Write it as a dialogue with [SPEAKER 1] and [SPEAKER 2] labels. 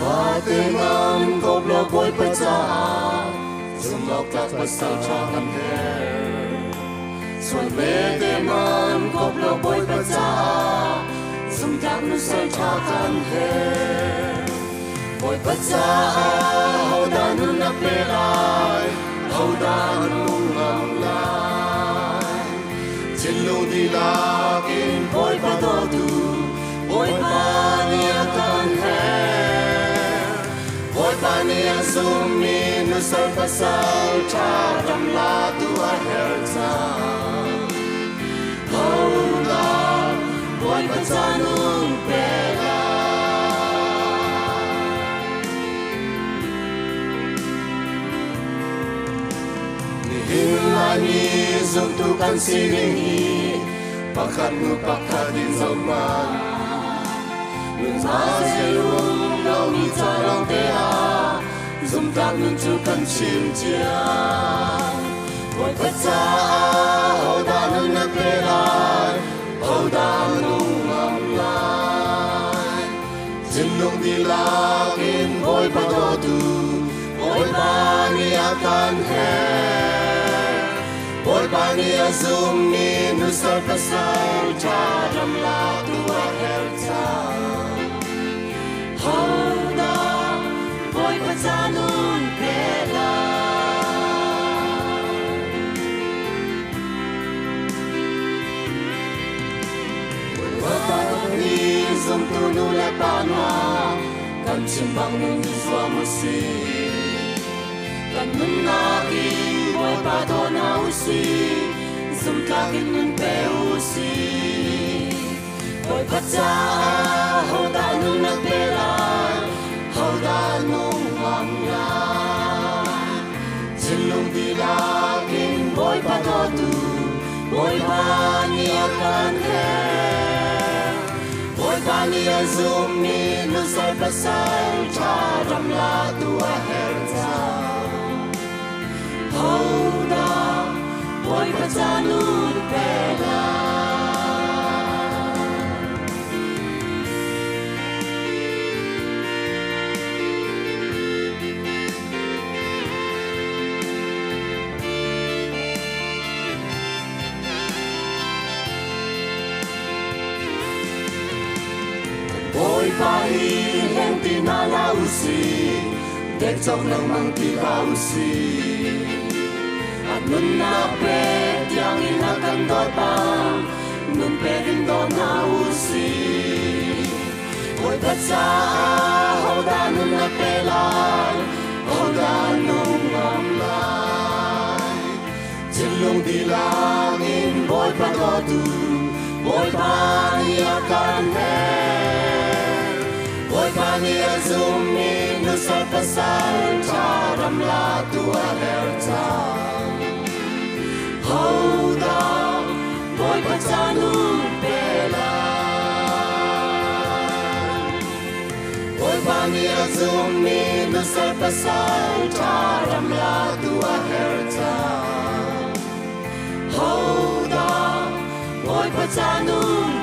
[SPEAKER 1] Fatingan koplo boy paca Zumlok tak pasal chakan her Swan beteman koplo boy paca Zumdak nusal chakan her Boy paca haudan nak pelai Haudan ngamlai Jinlu dilakin boy patodu Boy paniakan her Pania sumi nusal pasal charam la tua herza Hola boy patanun pela Nihinlani zuntukan siningi Pakat ngupakadin zaman Nunzazilum lau ni tarang tea Zumtak nuncukan cimcia Boy paca haudan nagpelay Haudan ngamlay Jinlong dilakin boy pagodu Boy paniakan her Boy paniazumi nusal pasal Charam la tua herza Haudan boy patanun pela Watani zum tunule panwa Kan cimbang nun jiswa musi Kan nun naking boy patona usi Zum takin nun pe usi Boy pata haudan nun nagpelay Haudan nun ngamlay Jinlong dilakin boy patodu Boy paniakan her Boy paniazumi nusal pasal Charam la tua herza Haudan boy patanun pela Boy pahin heng tinalausi Dek chok nang mang tikausi At nun napet yang inakan dotang Nun petin donausi Boy paca haudan nun napelay Haudan nun ngamlay Jinlong dilangin boy pagodu Boy paniakan her Boy paniazumi nusal pasal Charam la tua herza Haudan boy patanun pela Boy paniazumi nusal pasal Charam la tua herza Haudan boy patanun